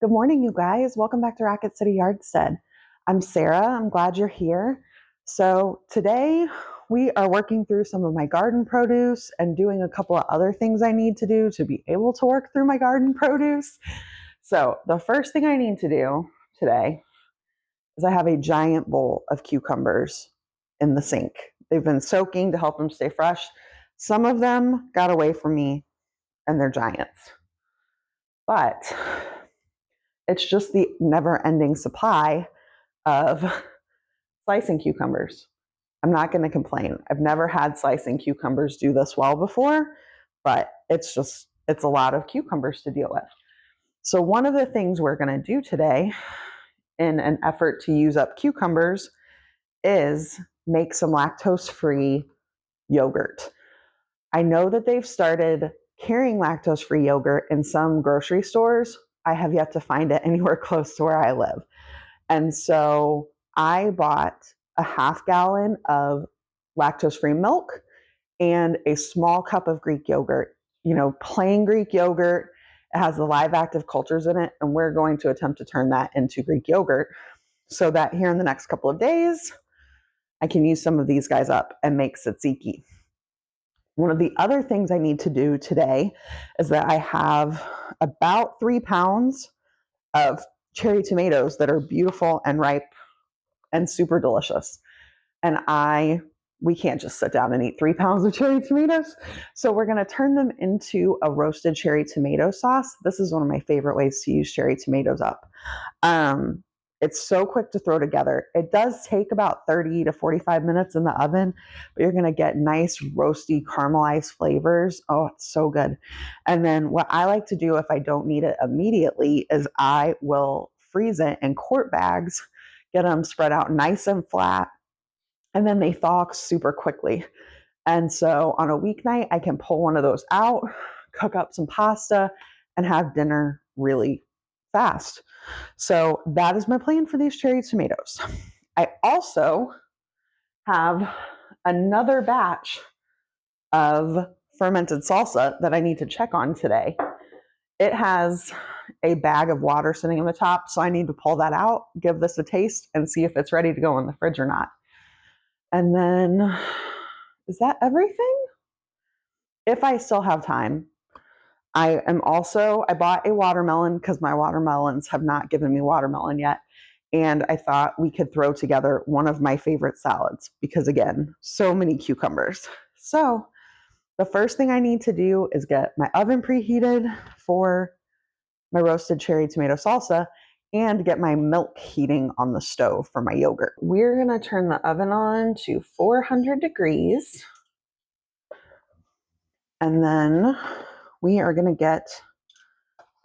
Good morning, you guys. Welcome back to Racket City Yardstead. I'm Sarah. I'm glad you're here. So today we are working through some of my garden produce and doing a couple of other things I need to do to be able to work through my garden produce. So the first thing I need to do today is I have a giant bowl of cucumbers in the sink. They've been soaking to help them stay fresh. Some of them got away from me and they're giants. But it's just the never ending supply of slicing cucumbers. I'm not going to complain. I've never had slicing cucumbers do this well before, but it's a lot of cucumbers to deal with. So one of the things we're going to do today in an effort to use up cucumbers is make some lactose-free yogurt. I know that they've started carrying lactose-free yogurt in some grocery stores. I have yet to find it anywhere close to where I live. And so I bought a half gallon of lactose-free milk and a small cup of Greek yogurt. Plain Greek yogurt. It has the live active cultures in it, and we're going to attempt to turn that into Greek yogurt so that here in the next couple of days, I can use some of these guys up and make tzatziki. One of the other things I need to do today is that I have about 3 pounds of cherry tomatoes that are beautiful and ripe and super delicious. And we can't just sit down and eat 3 pounds of cherry tomatoes. So we're going to turn them into a roasted cherry tomato sauce. This is one of my favorite ways to use cherry tomatoes up. It's so quick to throw together. It does take about 30 to 45 minutes in the oven, but you're going to get nice roasty caramelized flavors. Oh, it's so good. And then what I like to do if I don't need it immediately is I will freeze it in quart bags, get them spread out nice and flat, and then they thaw super quickly. And so on a weeknight, I can pull one of those out, cook up some pasta, and have dinner really fast. So that is my plan for these cherry tomatoes. I also have another batch of fermented salsa that I need to check on today. It has a bag of water sitting on the top, so I need to pull that out, give this a taste, and see if it's ready to go in the fridge or not. And then, is that everything? If I still have time, I bought a watermelon because my watermelons have not given me watermelon yet. And I thought we could throw together one of my favorite salads because, again, so many cucumbers. So the first thing I need to do is get my oven preheated for my roasted cherry tomato salsa and get my milk heating on the stove for my yogurt. We're going to turn the oven on to 400 degrees. And then we are going to get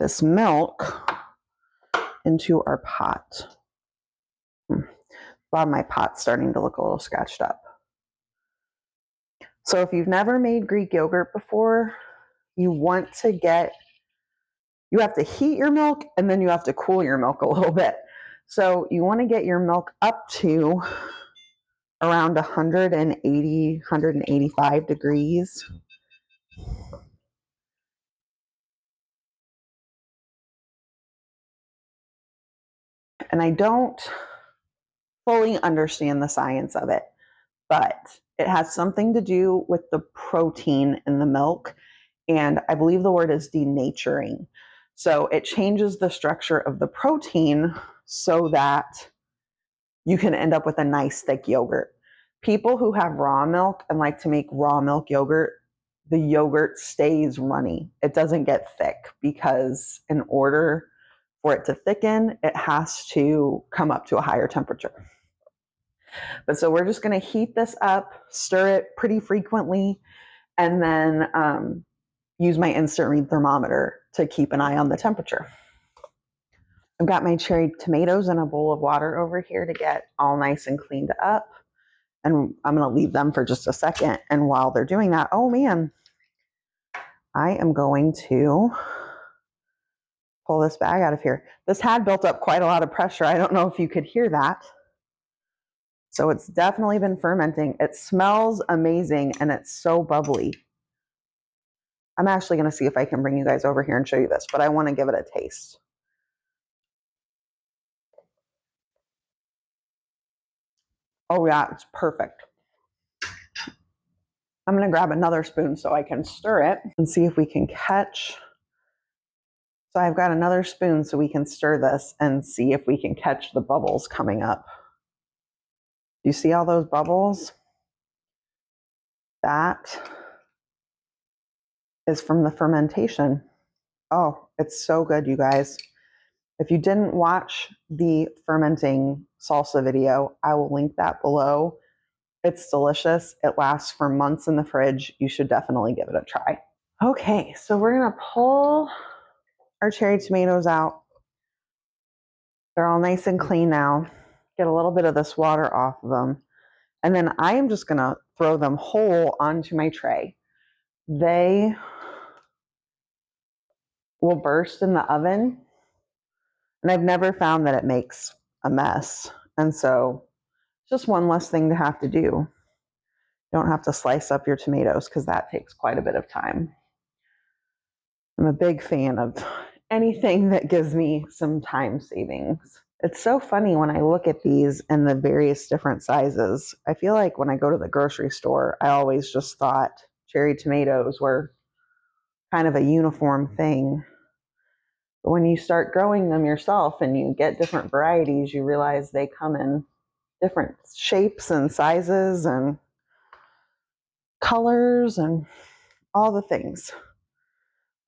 this milk into our pot. Wow, my pot's starting to look a little scratched up. So if you've never made Greek yogurt before, you have to heat your milk and then you have to cool your milk a little bit. So you want to get your milk up to around 180, 185 degrees. And I don't fully understand the science of it, but it has something to do with the protein in the milk. And I believe the word is denaturing. So it changes the structure of the protein so that you can end up with a nice thick yogurt. People who have raw milk and like to make raw milk yogurt, the yogurt stays runny. It doesn't get thick because in order for it to thicken, it has to come up to a higher temperature. But so we're just going to heat this up, stir it pretty frequently, and then use my instant read thermometer to keep an eye on the temperature. I've got my cherry tomatoes in a bowl of water over here to get all nice and cleaned up. And I'm going to leave them for just a second. And while they're doing that, oh man, I am going to pull this bag out of here. This had built up quite a lot of pressure. I don't know if you could hear that. So it's definitely been fermenting. It smells amazing and it's so bubbly. I'm actually going to see if I can bring you guys over here and show you this, but I want to give it a taste. Oh yeah, it's perfect. I'm going to grab another spoon so I can stir it and see if we can catch. So I've got another spoon so we can stir this and see if we can catch the bubbles coming up. You see all those bubbles? That is from the fermentation. Oh, it's so good, you guys. If you didn't watch the fermenting salsa video, I will link that below. It's delicious. It lasts for months in the fridge. You should definitely give it a try. Okay, so we're going to pull our cherry tomatoes out. They're all nice and clean now. Get a little bit of this water off of them. And then I am just going to throw them whole onto my tray. They will burst in the oven. And I've never found that it makes a mess. And so it's just one less thing to have to do. You don't have to slice up your tomatoes because that takes quite a bit of time. I'm a big fan of anything that gives me some time savings. It's so funny when I look at these and the various different sizes. I feel like when I go to the grocery store, I always just thought cherry tomatoes were kind of a uniform thing. But when you start growing them yourself and you get different varieties, you realize they come in different shapes and sizes and colors and all the things.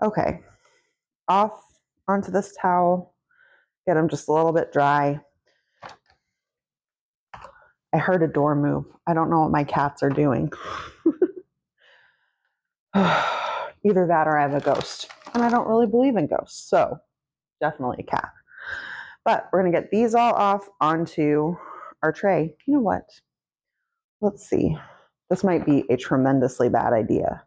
Okay, off onto this towel. Get them just a little bit dry. I heard a door move. I don't know what my cats are doing. Either that or I have a ghost. And I don't really believe in ghosts, so definitely a cat. But we're going to get these all off onto our tray. You know what? Let's see. This might be a tremendously bad idea,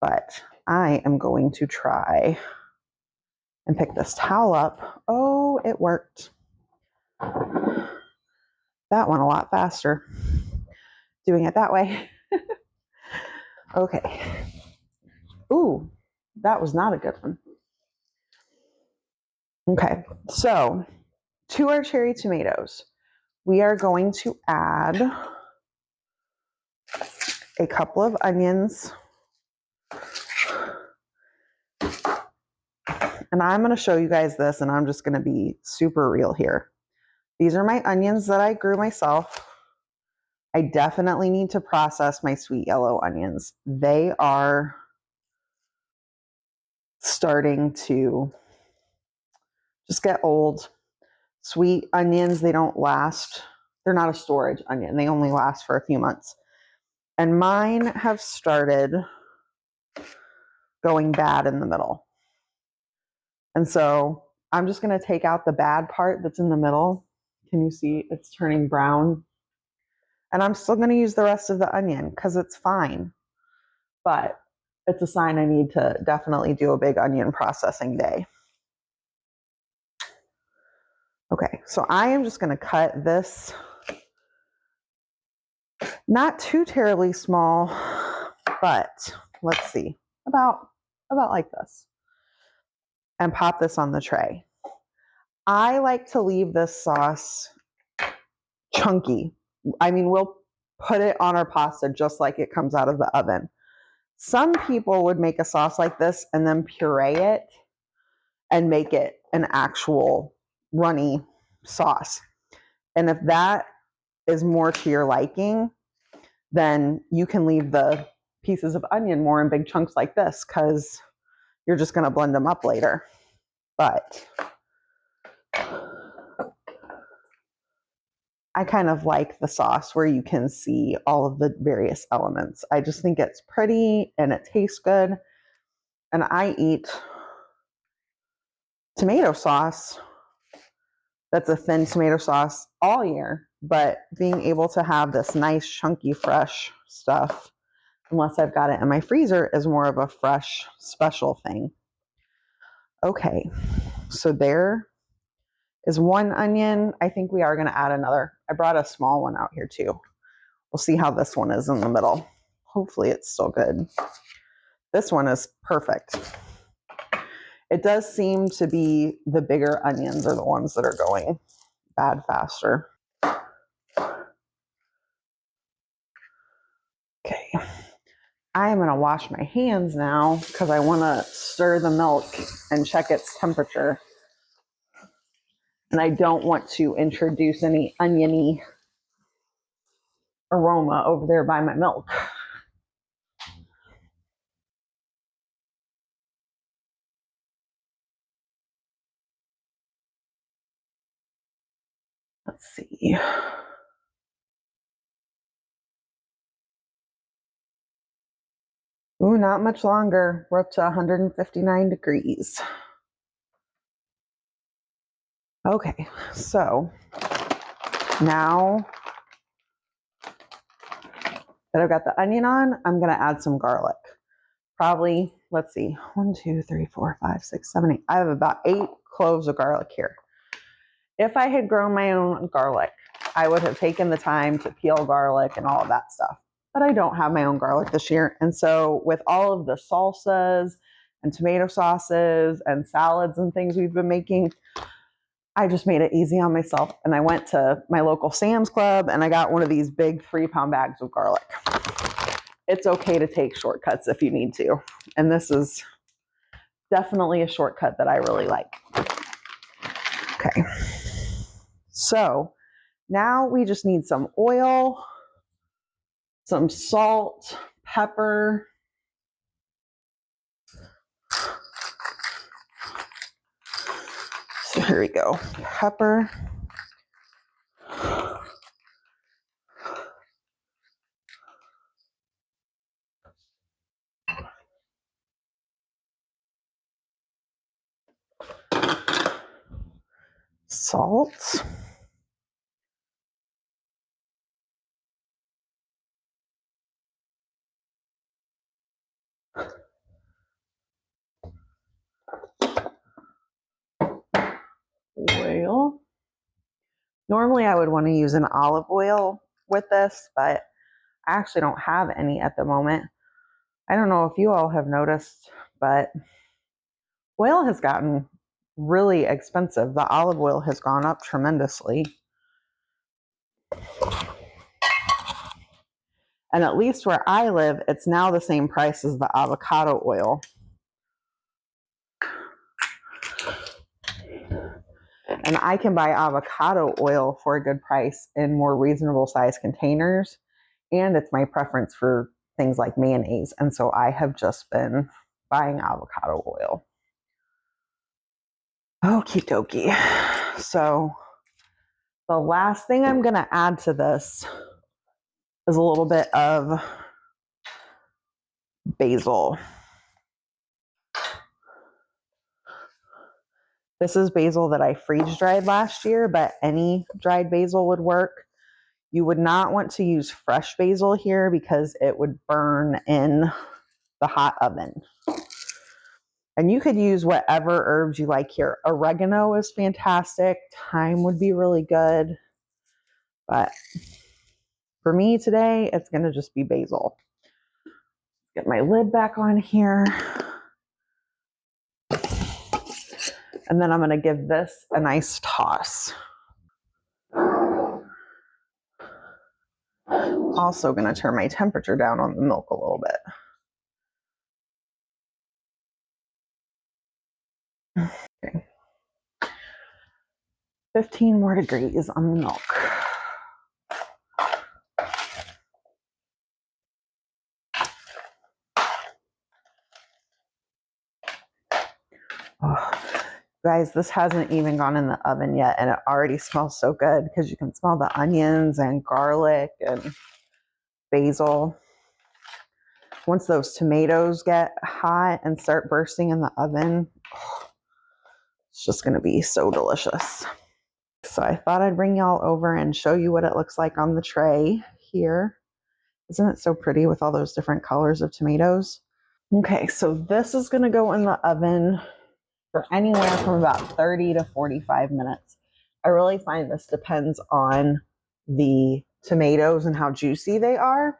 but I am going to try and pick this towel up. Oh, it worked. That went a lot faster doing it that way. Okay. Ooh, that was not a good one. Okay, so to our cherry tomatoes, we are going to add a couple of onions. And I'm going to show you guys this, and I'm just going to be super real here. These are my onions that I grew myself. I definitely need to process my sweet yellow onions. They are starting to just get old. Sweet onions, they don't last. They're not a storage onion. They only last for a few months. And mine have started going bad in the middle. And so I'm just going to take out the bad part that's in the middle. Can you see it's turning brown? And I'm still going to use the rest of the onion because it's fine. But it's a sign I need to definitely do a big onion processing day. Okay, so I am just going to cut this not too terribly small, but let's see, about like this, and pop this on the tray. I like to leave this sauce chunky. I mean, we'll put it on our pasta just like it comes out of the oven. Some people would make a sauce like this and then puree it and make it an actual runny sauce. And if that is more to your liking, then you can leave the pieces of onion more in big chunks like this because you're just going to blend them up later. But I kind of like the sauce where you can see all of the various elements. I just think it's pretty and it tastes good. And I eat tomato sauce that's a thin tomato sauce all year. But being able to have this nice, chunky, fresh stuff, unless I've got it in my freezer, is more of a fresh, special thing. Okay, so there is one onion. I think we are going to add another. I brought a small one out here too. We'll see how this one is in the middle. Hopefully it's still good. This one is perfect. It does seem to be the bigger onions are the ones that are going bad faster. I am going to wash my hands now because I want to stir the milk and check its temperature. And I don't want to introduce any oniony aroma over there by my milk. Let's see. Ooh, not much longer. We're up to 159 degrees. Okay, so now that I've got the onion on, I'm going to add some garlic. Probably, let's see, 1, 2, 3, 4, 5, 6, 7, 8. I have about 8 cloves of garlic here. If I had grown my own garlic, I would have taken the time to peel garlic and all of that stuff. But I don't have my own garlic this year. And so with all of the salsas and tomato sauces and salads and things we've been making, I just made it easy on myself. And I went to my local Sam's Club and I got one of these big 3-pound bags of garlic. It's okay to take shortcuts if you need to. And this is definitely a shortcut that I really like. Okay. So now we just need some oil, some salt, pepper. So here we go. Pepper. Salt. Oil. Normally I would want to use an olive oil with this, but I actually don't have any at the moment. I don't know if you all have noticed, but oil has gotten really expensive. The olive oil has gone up tremendously. And at least where I live, it's now the same price as the avocado oil. And I can buy avocado oil for a good price in more reasonable size containers. And it's my preference for things like mayonnaise. And so I have just been buying avocado oil. Okie dokie. So the last thing I'm going to add to this is a little bit of basil. This is basil that I freeze dried last year, but any dried basil would work. You would not want to use fresh basil here because it would burn in the hot oven. And you could use whatever herbs you like here. Oregano is fantastic. Thyme would be really good. But for me today, it's going to just be basil. Get my lid back on here. And then I'm going to give this a nice toss. Also going to turn my temperature down on the milk a little bit. Okay. 15 more degrees on the milk. Oh, guys, this hasn't even gone in the oven yet, and it already smells so good because you can smell the onions and garlic and basil. Once those tomatoes get hot and start bursting in the oven, it's just going to be so delicious. So I thought I'd bring y'all over and show you what it looks like on the tray here. Isn't it so pretty with all those different colors of tomatoes? Okay, so this is going to go in the oven for anywhere from about 30 to 45 minutes. I really find this depends on the tomatoes and how juicy they are.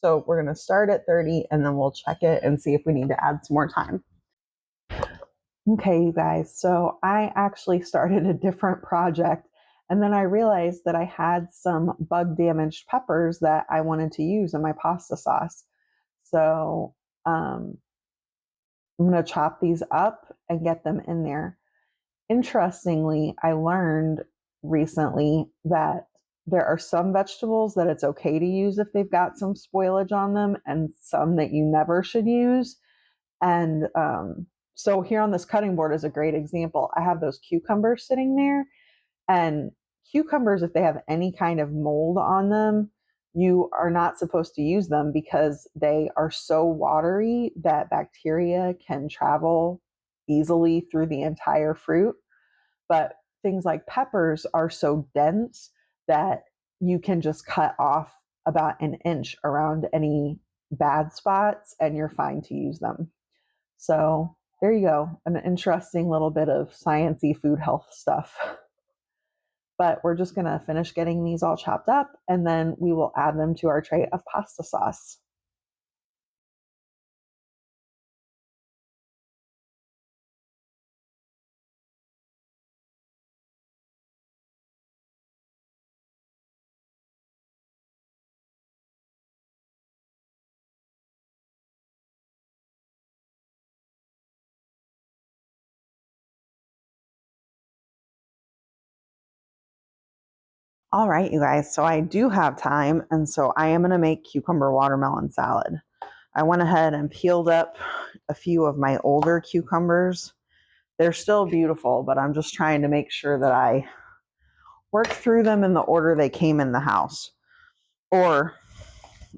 So we're going to start at 30 and then we'll check it and see if we need to add some more time. Okay, you guys, so I actually started a different project and then I realized that I had some bug damaged peppers that I wanted to use in my pasta sauce. So I'm going to chop these up and get them in there. Interestingly, I learned recently that there are some vegetables that it's okay to use if they've got some spoilage on them, and some that you never should use. And so here on this cutting board is a great example. I have those cucumbers sitting there, and cucumbers, if they have any kind of mold on them, you are not supposed to use them because they are so watery that bacteria can travel easily through the entire fruit. But things like peppers are so dense that you can just cut off about an inch around any bad spots and you're fine to use them. So there you go, an interesting little bit of sciencey food health stuff. But we're just going to finish getting these all chopped up, and then we will add them to our tray of pasta sauce. All right, you guys, so I do have time, and so I am going to make cucumber watermelon salad. I went ahead and peeled up a few of my older cucumbers. They're still beautiful, but I'm just trying to make sure that I work through them in the order they came in the house. Or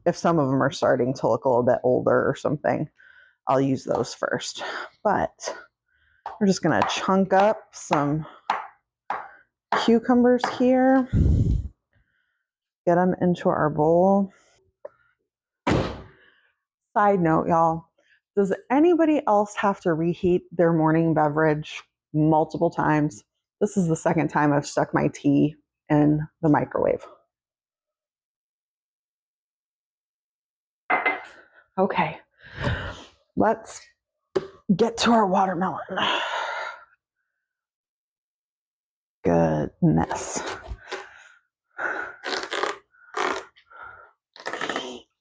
if some of them are starting to look a little bit older or something, I'll use those first. But we're just going to chunk up some cucumbers here, get them into our bowl. Side note, y'all, does anybody else have to reheat their morning beverage multiple times? This is the second time I've stuck my tea in the microwave. Okay, let's get to our watermelon. Goodness.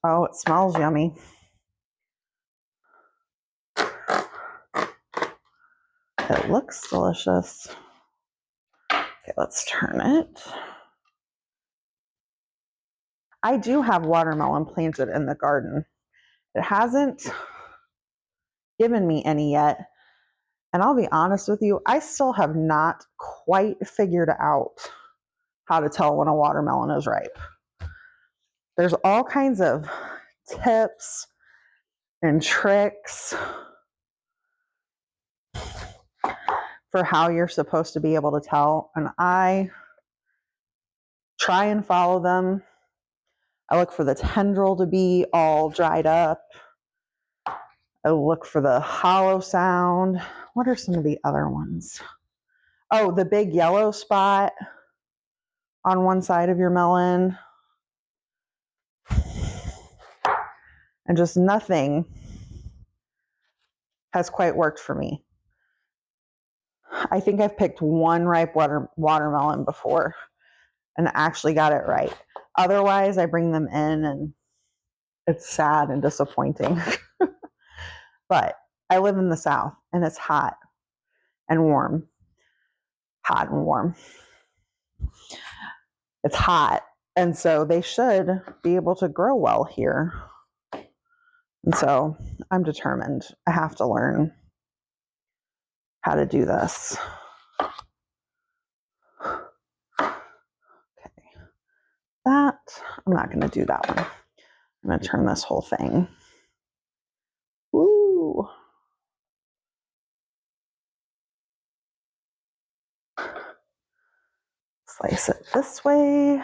Oh, it smells yummy. It looks delicious. Okay, let's turn it. I do have watermelon planted in the garden. It hasn't given me any yet. And I'll be honest with you, I still have not quite figured out how to tell when a watermelon is ripe. There's all kinds of tips and tricks for how you're supposed to be able to tell, and I try and follow them. I look for the tendril to be all dried up. I look for the hollow sound. What are some of the other ones? Oh, the big yellow spot on one side of your melon. And just nothing has quite worked for me. I think I've picked one ripe watermelon before and actually got it right. Otherwise, I bring them in and it's sad and disappointing. But I live in the South and it's hot and warm. Hot and warm. It's hot. And so they should be able to grow well here. And so I'm determined. I have to learn how to do this. Okay. That, I'm not going to do that one. I'm going to turn this whole thing. Woo. Slice it this way.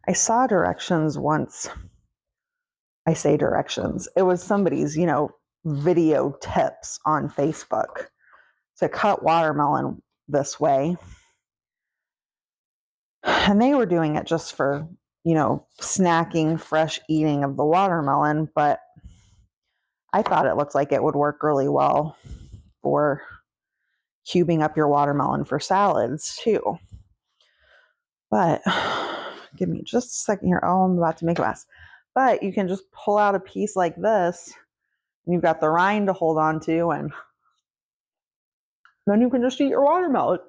I saw directions once. I say directions. It was somebody's, video tips on Facebook to cut watermelon this way. And they were doing it just for, snacking, fresh eating of the watermelon, but I thought it looked like it would work really well for cubing up your watermelon for salads too. But give me just a second here. Oh, I'm about to make a mess. But you can just pull out a piece like this, and you've got the rind to hold on to, and then you can just eat your watermelon.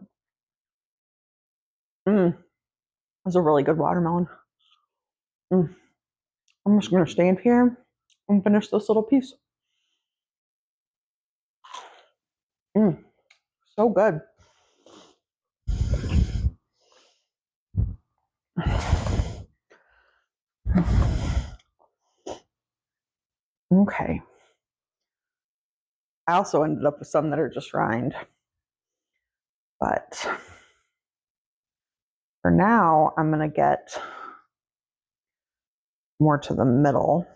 That's a really good watermelon. I'm just going to stand here and finish this little piece. So good. Okay. I also ended up with some that are just rind. But for now, I'm going to get more to the middle.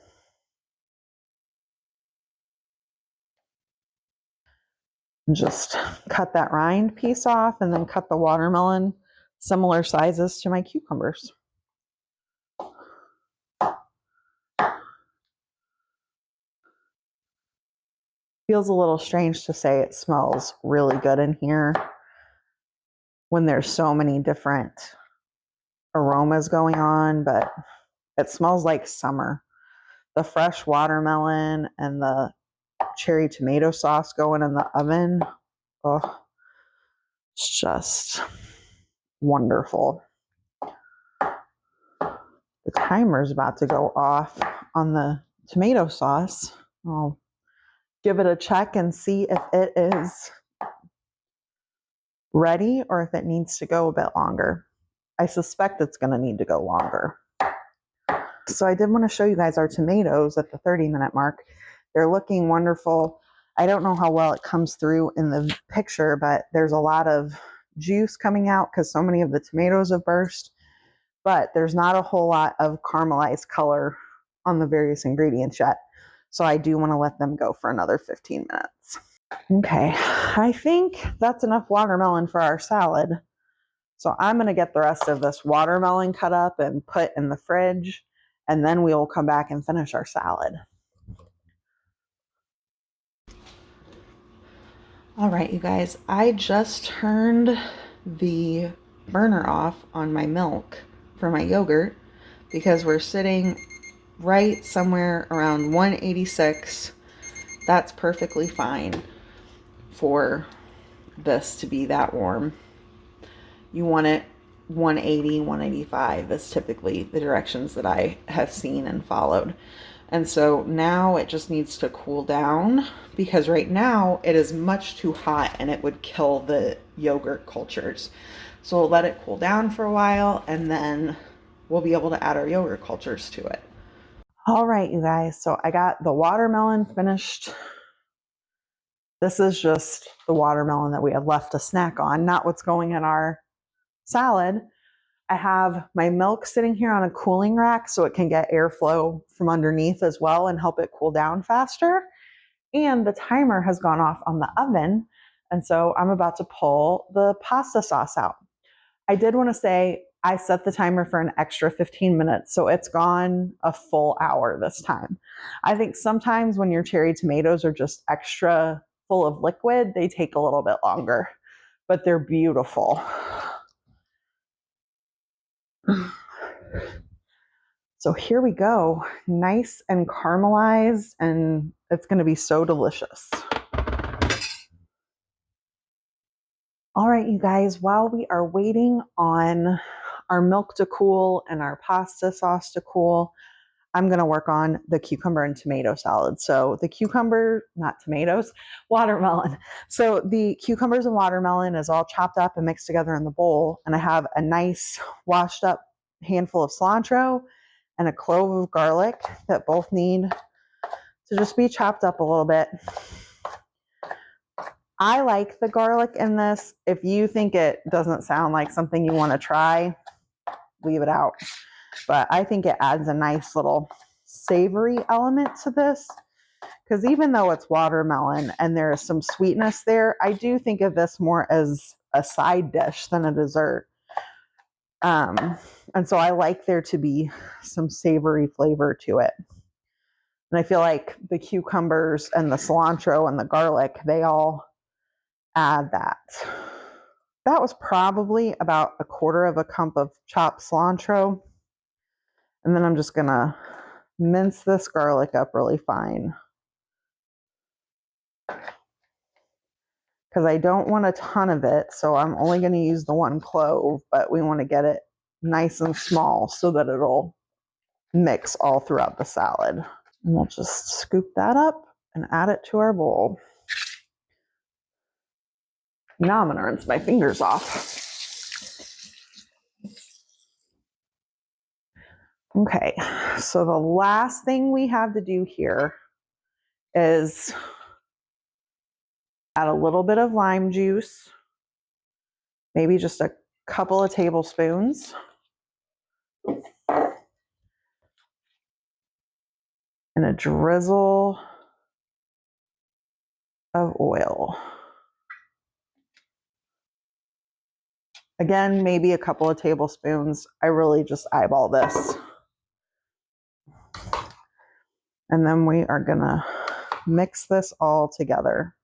Just cut that rind piece off and then cut the watermelon similar sizes to my cucumbers. Feels a little strange to say it smells really good in here when there's so many different aromas going on, but it smells like summer. The fresh watermelon and the cherry tomato sauce going in the oven. Oh, it's just wonderful. The timer's about to go off on the tomato sauce. I'll give it a check and see if it is ready or if it needs to go a bit longer. I suspect it's going to need to go longer. So I did want to show you guys our tomatoes at the 30-minute mark. They're looking wonderful. I don't know how well it comes through in the picture, but there's a lot of juice coming out because so many of the tomatoes have burst. But there's not a whole lot of caramelized color on the various ingredients yet. So I do want to let them go for another 15 minutes. Okay, I think that's enough watermelon for our salad. So I'm going to get the rest of this watermelon cut up and put in the fridge, and then we will come back and finish our salad. All right, you guys, I just turned the burner off on my milk for my yogurt because we're sitting right somewhere around 186. That's perfectly fine for this to be that warm. You want it 180, 185 is typically the directions that I have seen and followed. And so now it just needs to cool down because right now it is much too hot and it would kill the yogurt cultures. So we'll let it cool down for a while and then we'll be able to add our yogurt cultures to it. All right, you guys, so I got the watermelon finished. This is just the watermelon that we have left to snack on, not what's going in our salad. I have my milk sitting here on a cooling rack so it can get airflow from underneath as well and help it cool down faster. And the timer has gone off on the oven. And so I'm about to pull the pasta sauce out. I did want to say I set the timer for an extra 15 minutes, so it's gone a full hour this time. I think sometimes when your cherry tomatoes are just extra full of liquid, they take a little bit longer, but they're beautiful. So here we go, nice and caramelized, and it's going to be so delicious. All right, you guys, while we are waiting on our milk to cool and our pasta sauce to cool, I'm going to work on the cucumber and tomato salad. So the cucumber, not tomatoes, watermelon. So the cucumbers and watermelon is all chopped up and mixed together in the bowl. And I have a nice washed up handful of cilantro and a clove of garlic that both need to just be chopped up a little bit. I like the garlic in this. If you think it doesn't sound like something you want to try, leave it out. But I think it adds a nice little savory element to this. Because even though it's watermelon and there is some sweetness there, I do think of this more as a side dish than a dessert. And so I like there to be some savory flavor to it. And I feel like the cucumbers and the cilantro and the garlic, they all add that. That was probably about 1/4 cup of chopped cilantro. And then I'm just going to mince this garlic up really fine, because I don't want a ton of it. So I'm only going to use the 1 clove, but we want to get it nice and small so that it'll mix all throughout the salad. And we'll just scoop that up and add it to our bowl. Now I'm going to rinse my fingers off. Okay, so the last thing we have to do here is add a little bit of lime juice, maybe just a couple of tablespoons, and a drizzle of oil. Again, maybe a couple of tablespoons. I really just eyeball this. And then we are gonna mix this all together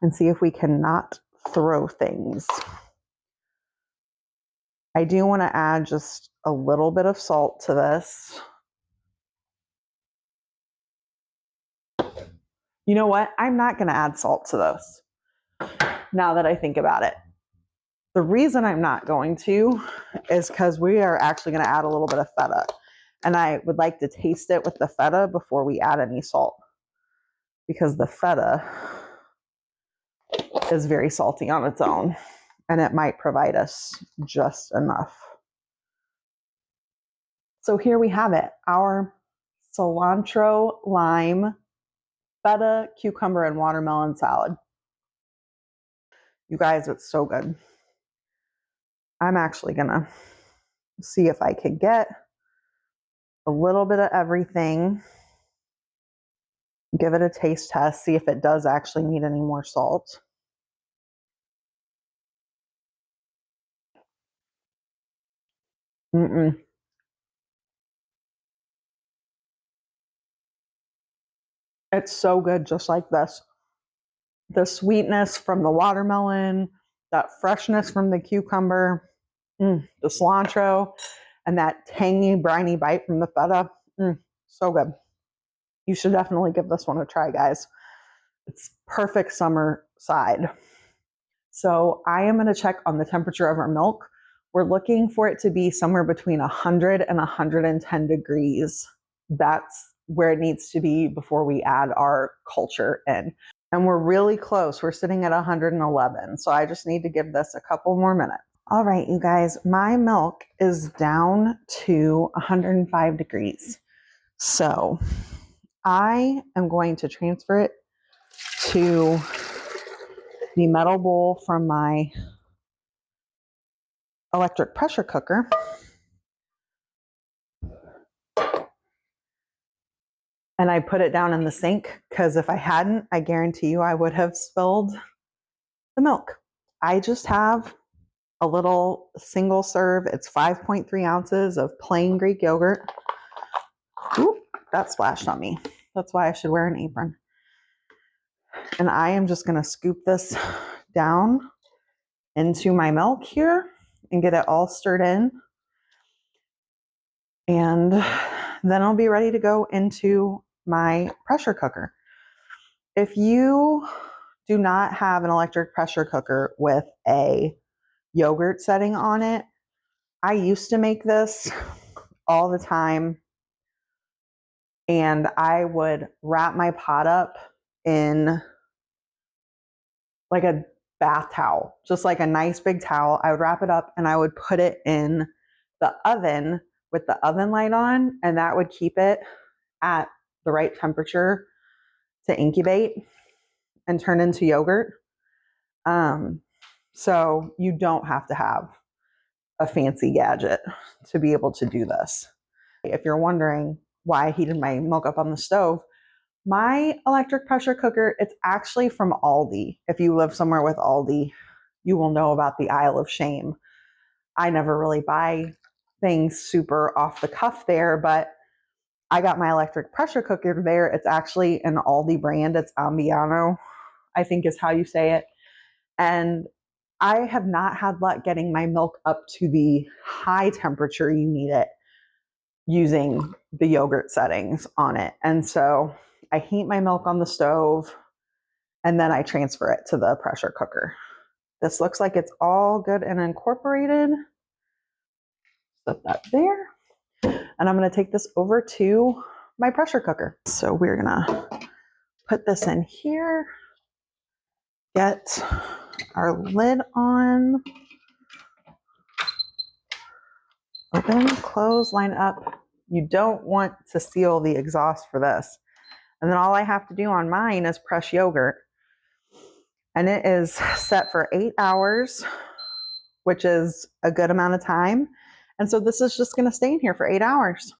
and see if we can not throw things. I do want to add just a little bit of salt to this. You know what? I'm not going to add salt to this now that I think about it. The reason I'm not going to is because we are actually going to add a little bit of feta. And I would like to taste it with the feta before we add any salt, because the feta is very salty on its own, and it might provide us just enough. So here we have it, our cilantro, lime, feta, cucumber, and watermelon salad. You guys, it's so good. I'm actually gonna see if I could get a little bit of everything, give it a taste test, see if it does actually need any more salt. It's so good, just like this. The sweetness from the watermelon, that freshness from the cucumber, the cilantro, and that tangy, briny bite from the feta. So good. You should definitely give this one a try, guys. It's perfect summer side. So I am going to check on the temperature of our milk. We're looking for it to be somewhere between 100 and 110 degrees. That's where it needs to be before we add our culture in. And we're really close. We're sitting at 111. So I just need to give this a couple more minutes. All right, you guys, my milk is down to 105 degrees. So I am going to transfer it to the metal bowl from my electric pressure cooker. And I put it down in the sink because if I hadn't, I guarantee you I would have spilled the milk. I just have a little single serve. It's 5.3 ounces of plain Greek yogurt. Oop, that splashed on me. That's why I should wear an apron. And I am just going to scoop this down into my milk here and get it all stirred in. And then I'll be ready to go into my pressure cooker. If you do not have an electric pressure cooker with a yogurt setting on it, I used to make this all the time, and I would wrap my pot up in like a bath towel, just like a nice big towel. I would wrap it up and I would put it in the oven with the oven light on, and that would keep it at the right temperature to incubate and turn into yogurt. So you don't have to have a fancy gadget to be able to do this. If you're wondering why I heated my milk up on the stove, my electric pressure cooker, it's actually from Aldi. If you live somewhere with Aldi, you will know about the aisle of shame. I never really buy things super off the cuff there, but I got my electric pressure cooker there. It's actually an Aldi brand. It's Ambiano, I think is how you say it. And I have not had luck getting my milk up to the high temperature you need it using the yogurt settings on it. And so I heat my milk on the stove and then I transfer it to the pressure cooker. This looks like it's all good and incorporated. Put that there. And I'm going to take this over to my pressure cooker. So we're going to put this in here, get our lid on, open, close, line up. You don't want to seal the exhaust for this. And then all I have to do on mine is press yogurt. And it is set for 8 hours, which is a good amount of time. And so this is just going to stay in here for 8 hours.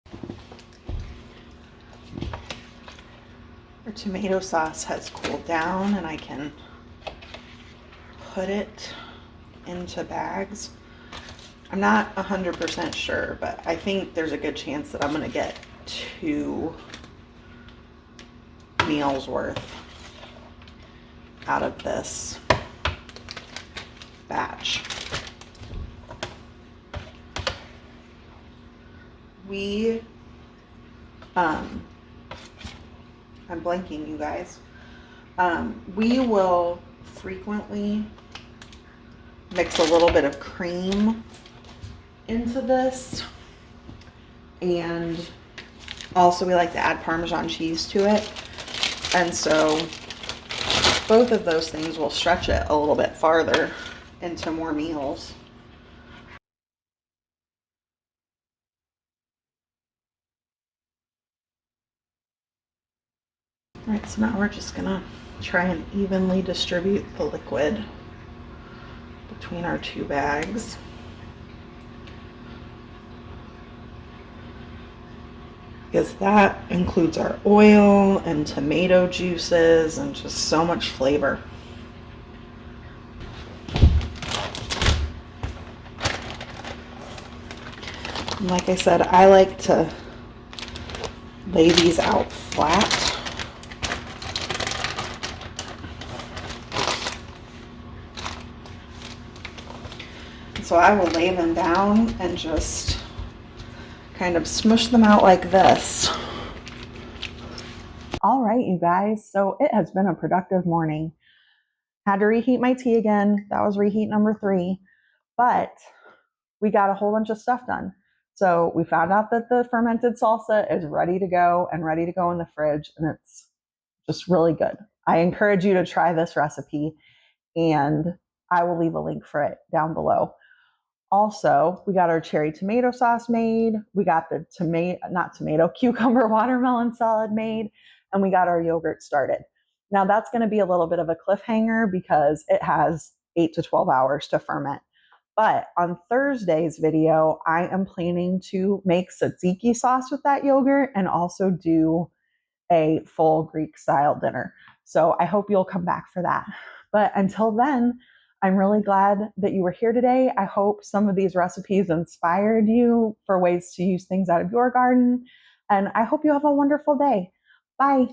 Our tomato sauce has cooled down and I can put it into bags. I'm not 100% sure, but I think there's a good chance that I'm going to get 2 meals worth out of this batch. I'm blanking, you guys. We will frequently mix a little bit of cream into this, and also we like to add Parmesan cheese to it, and so both of those things will stretch it a little bit farther into more meals. All right, so now we're just gonna try and evenly distribute the liquid between our 2 bags. Because that includes our oil and tomato juices and just so much flavor. And like I said, I like to lay these out flat. So I will lay them down and just kind of smush them out like this. All right, you guys, so it has been a productive morning. Had to reheat my tea again. That was reheat number 3, but we got a whole bunch of stuff done. So we found out that the fermented salsa is ready to go and ready to go in the fridge, and it's just really good. I encourage you to try this recipe, and I will leave a link for it down below. Also, we got our cherry tomato sauce made. We got the cucumber watermelon salad made, and we got our yogurt started. Now that's going to be a little bit of a cliffhanger because it has 8 to 12 hours to ferment. But on Thursday's video, I am planning to make tzatziki sauce with that yogurt and also do a full Greek style dinner. So I hope you'll come back for that. But until then, I'm really glad that you were here today. I hope some of these recipes inspired you for ways to use things out of your garden. And I hope you have a wonderful day. Bye.